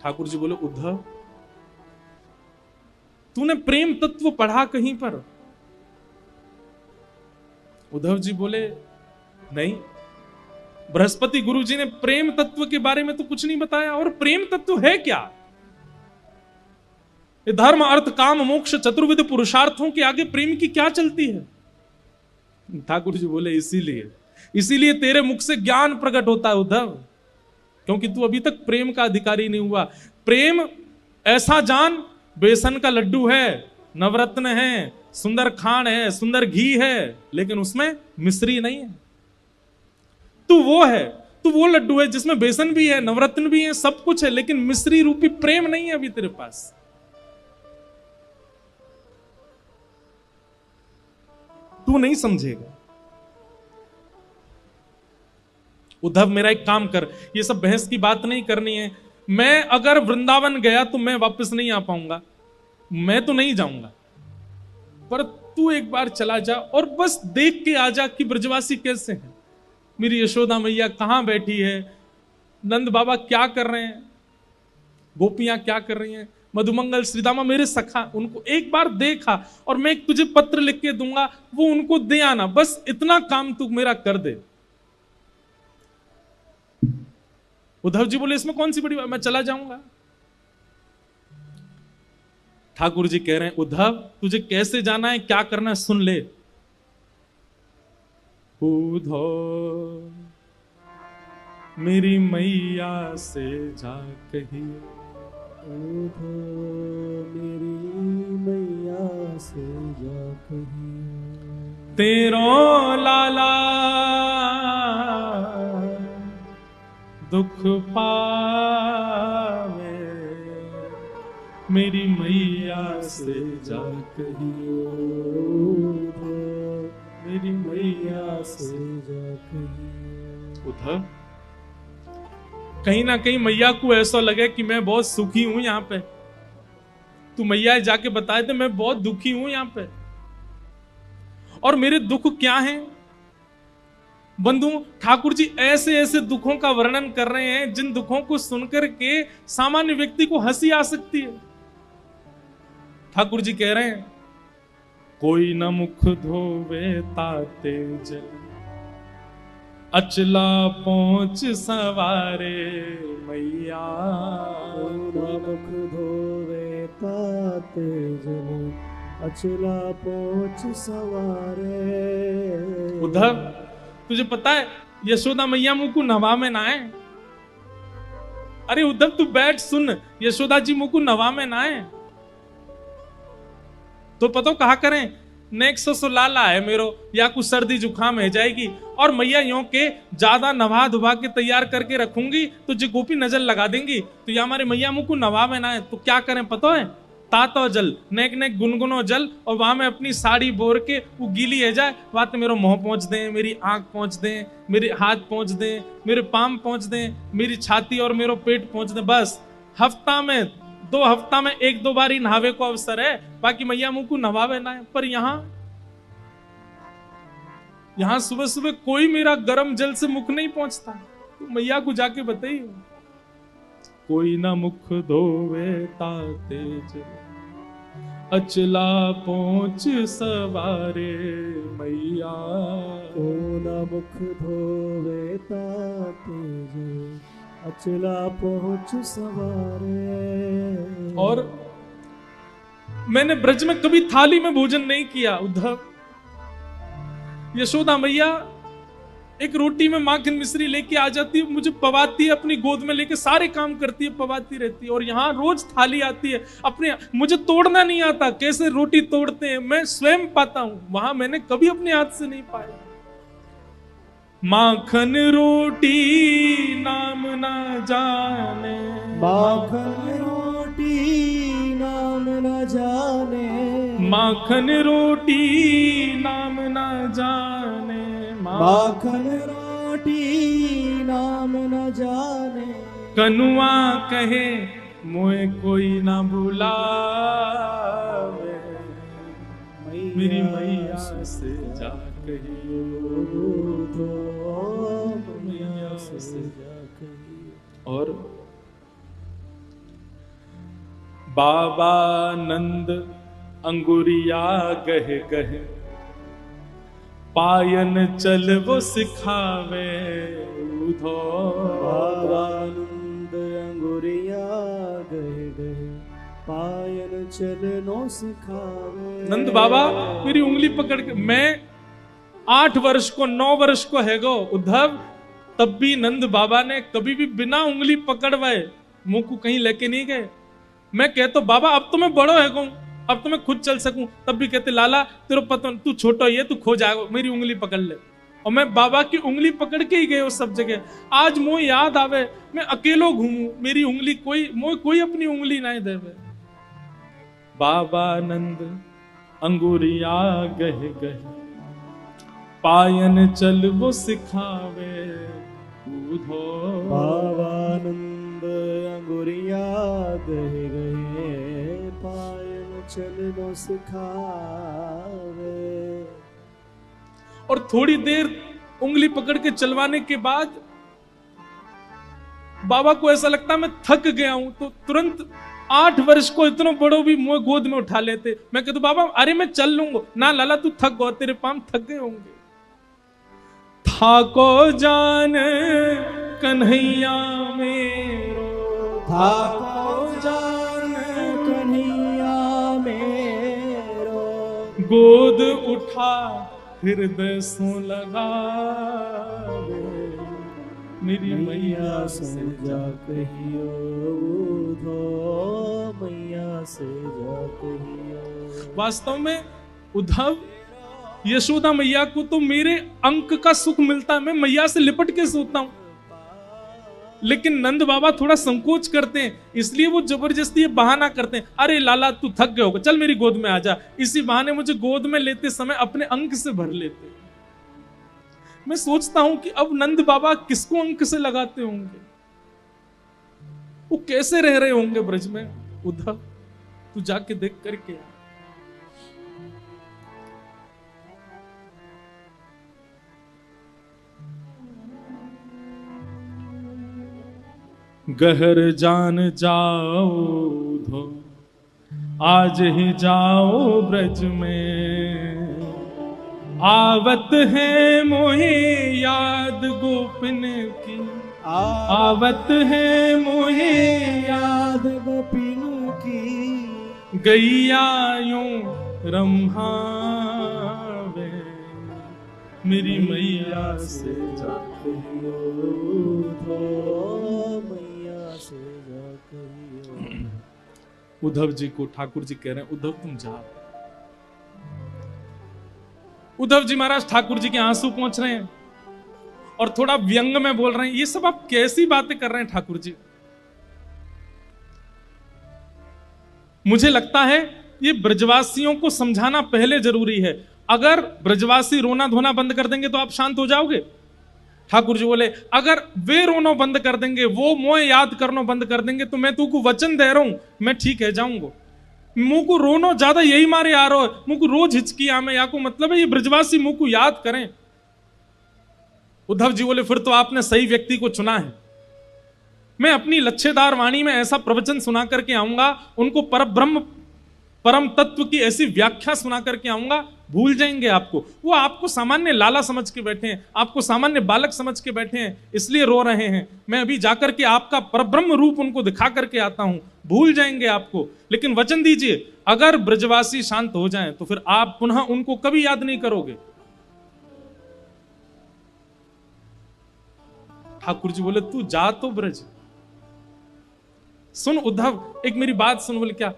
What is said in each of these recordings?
ठाकुर जी बोले, उद्धव तूने प्रेम तत्व पढ़ा कहीं पर? उद्धव जी बोले, नहीं, बृहस्पति गुरु जी ने प्रेम तत्व के बारे में तो कुछ नहीं बताया। और प्रेम तत्व है क्या? ये धर्म अर्थ काम मोक्ष चतुर्विध पुरुषार्थों के आगे प्रेम की क्या चलती है? ठाकुर जी बोले, इसीलिए तेरे मुख से ज्ञान प्रकट होता है उद्धव, क्योंकि तू अभी तक प्रेम का अधिकारी नहीं हुआ। प्रेम ऐसा जान, बेसन का लड्डू है, नवरत्न है, सुंदर खांड है, सुंदर घी है, लेकिन उसमें मिश्री नहीं है। तू वो है, तू वो लड्डू है जिसमें बेसन भी है, नवरत्न भी है, सब कुछ है, लेकिन मिश्री रूपी प्रेम नहीं है अभी तेरे पास। तू नहीं समझेगा। उद्धव मेरा एक काम कर, ये सब बहस की बात नहीं करनी है। मैं अगर वृंदावन गया तो मैं वापस नहीं आ पाऊंगा, मैं तो नहीं जाऊंगा, पर तू एक बार चला जा और बस देख के आ जा कि ब्रजवासी कैसे हैं, मेरी यशोदा मैया कहां बैठी है, नंद बाबा क्या कर रहे हैं, गोपियां क्या कर रही हैं, मधुमंगल श्रीदामा मेरे सखा, उनको एक बार देखा और मैं एक तुझे पत्र लिख के दूंगा, वो उनको दे आना, बस इतना काम तू मेरा कर दे। उद्धव जी बोले, इसमें कौन सी बड़ी बात, मैं चला जाऊंगा। ठाकुर जी कह रहे हैं, उद्धव तुझे कैसे जाना है, क्या करना है, सुन ले। उद्धव मेरी मैया से जा कही, मेरी मैया से जा कही, तेरो लाला दुख पावे, मेरी मैया से जा कहियो, मेरी मैया से जा कहियो। उद्धव कहीं ना कहीं मैया को ऐसा लगे कि मैं बहुत सुखी हूं यहां पे, तू मैया जाके बताए थे मैं बहुत दुखी हूं यहां पे, और मेरे दुख क्या हैं। बंधु ठाकुर जी ऐसे ऐसे दुखों का वर्णन कर रहे हैं जिन दुखों को सुनकर के सामान्य व्यक्ति को हंसी आ सकती है। ठाकुर जी कह रहे हैं, कोई न मुख धोवे ताते जल, अचला पहुंच सवारे मैया, मुख धोवे ताते जल, अचला पहुंच सवारे। उद्धव तुझे पता है यशोदा मैया मुंह को नवा में ना है। अरे उद्धव तू बैठ सुन, यशोदा जी मुंह को नवा में ना है तो पता कहा करें, नेक्स्ट सो लाला है मेरो, या कुछ सर्दी जुकाम है जाएगी, और मैया यों के ज्यादा नवा धुबा के तैयार करके रखूंगी तो जो गोपी नजर लगा देंगी, तो या हमारे मैया मुंह को नवा में ना है तो क्या करें पता है, तातो जल, नेक नेक गुनगुनो जल, और वहां में अपनी साड़ी बोर के वो गीली है जाए, वहां तो मेरा मुंह पहुंच दे, मेरी आंख पहुंच दे, मेरे हाथ पहुंच दे, मेरे पाम पहुंच दे, मेरी छाती और मेरा पेट पहुंच दे, बस हफ्ता में 2 हफ्ता में 1-2 बार ही नहावे को अवसर है, बाकी मैया मुंह को नहावे ना है। पर यहाँ सुबह सुबह कोई मेरा गर्म जल से मुख नहीं पहुंचता, तो मैया को जाके बताइए, कोई ना मुख धोवे ताते जल, अचला पहुंच सवारे मैया, कोई ना मुख धोवे ताते जल, अचला पहुंच सवारे। और मैंने ब्रज में कभी थाली में भोजन नहीं किया उद्धव। यशोदा मैया एक रोटी में माखन मिश्री लेके आ जाती है, मुझे पवाती है, अपनी गोद में लेके सारे काम करती है, पवाती रहती है, और यहाँ रोज थाली आती है, अपने मुझे तोड़ना नहीं आता, कैसे रोटी तोड़ते हैं मैं स्वयं पाता हूं, वहां मैंने कभी अपने हाथ से नहीं पाया। माखन रोटी नाम ना जाने, माखन रोटी नाम न जाने, माखन रोटी नाम ना जाने, माखन रोटी नाम न जाने, कनुआ कहे मोए कोई ना बुलावे, मेरी मैया से जा कहियो, मैया से जा कहियो। और बाबा नंद अंगुरिया गह गह, पायन चल वो सिखावे उधो। बाबा नंद अंगुरिया गह गह, पायन चलनो सिखावे। नंद बाबा मेरी उंगली पकड़ के, मैं 8 वर्ष को 9 वर्ष को है गो उद्धव, तब भी नंद बाबा ने कभी भी बिना उंगली पकड़वाए मुंह को कहीं लेके नहीं गए। मैं कहता बाबा अब तो मैं बड़ो है गो, अब तो मैं खुद चल सकूं, तब भी कहते लाला तेरे पता तू छोटा ही है, तू खो जाएगा, मेरी उंगली पकड़ ले। और मैं बाबा की उंगली पकड़ के ही गए उस सब जगह। आज मुझे याद आवे मैं अकेलो घूमू, मेरी उंगली कोई अपनी उंगली नहीं देवे। बाबा नंद अंगुरिया गह गह, पायन चल वो सिखावे उधो। बाबा नंद अंगुरिया गह गह, पायन चलनो सिखावे। और थोड़ी देर उंगली पकड़ के चलवाने के बाद बाबा को ऐसा लगता मैं थक गया हूं, तो तुरंत 8 वर्ष को इतना बड़ो भी मुझे गोद में उठा लेते। मैं कहता बाबा अरे मैं चल लूंगा ना, लाला तू थक गो, तेरे पांव थक गए होंगे। थाको जान कन्हैया मेरो, थाको जान कन्हैया मेरो, गोद उठा हृदय सो लगा, मेरी मैया से जा कहियो उधो, मैया से जा कहियो। वास्तव में उद्धव यशोदा मैया को तो मेरे अंक का सुख मिलता है, मैं मैया से लिपट के सोता हूं, लेकिन नंद बाबा थोड़ा संकोच करते हैं, इसलिए वो जबरदस्ती ये बहाना करते हैं, अरे लाला तू थक गए होगा, चल मेरी गोद में आ जा। इसी बहाने मुझे गोद में लेते समय अपने अंक से भर लेते। मैं सोचता हूं कि अब नंद बाबा किसको अंक से लगाते होंगे, वो कैसे रह रहे होंगे ब्रज में। उद्धव तू जाके देख करके आ। गहर जान जाओ धो, आज ही जाओ ब्रज में, आवत है मोहे याद गोपिन की, आवत है मोहे याद गोपिन की, गैया यूं रम्हावे, मेरी मैया से जा कहियो उधो, मैया से जा कहियो। उद्धव जी को ठाकुर जी कह रहे हैं उद्धव तुम जा। उद्धव जी महाराज ठाकुर जी के आंसू पहुंच रहे हैं और थोड़ा व्यंग में बोल रहे हैं, ये सब आप कैसी बातें कर रहे हैं ठाकुर जी। मुझे लगता है ये ब्रजवासियों को समझाना पहले जरूरी है। अगर ब्रजवासी रोना धोना बंद कर देंगे तो आप शांत हो जाओगे। ठाकुर जी बोले अगर वे रोना बंद कर देंगे, वो मोह याद करना बंद कर देंगे, तो मैं तुमको वचन दे रहा हूं मैं ठीक है जाऊंगा। मुंह को रोनो ज्यादा यही मारे आ रहा है, मुंह को रोज हिचकी आमे या को मतलब है ये ब्रजवासी मुंह को याद करें। उद्धव जी बोले फिर तो आपने सही व्यक्ति को चुना है। मैं अपनी लच्छेदार वाणी में ऐसा प्रवचन सुना करके आऊंगा, उनको परब्रह्म परम तत्व की ऐसी व्याख्या सुना करके आऊंगा, भूल जाएंगे आपको। वो आपको सामान्य लाला समझ के बैठे हैं, आपको सामान्य बालक समझ के बैठे हैं, इसलिए रो रहे हैं। मैं अभी जाकर के आपका परब्रह्म रूप उनको दिखा करके आता हूं, भूल जाएंगे आपको। लेकिन वचन दीजिए अगर ब्रजवासी शांत हो जाएं तो फिर आप पुनः उनको कभी याद नहीं करोगे। ठाकुर जी बोले तू जा तो ब्रज। सुन उद्धव एक मेरी बात सुन। बोले क्या?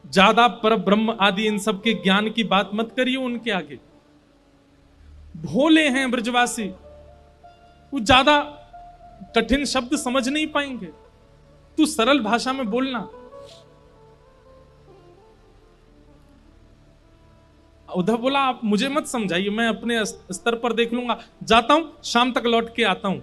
ज्यादा पर ब्रह्म आदि इन सब के ज्ञान की बात मत करिए उनके आगे। भोले हैं ब्रजवासी, वो ज्यादा कठिन शब्द समझ नहीं पाएंगे। तू सरल भाषा में बोलना। उद्धव बोला आप मुझे मत समझाइए, मैं अपने स्तर पर देख लूंगा, जाता हूं, शाम तक लौट के आता हूं।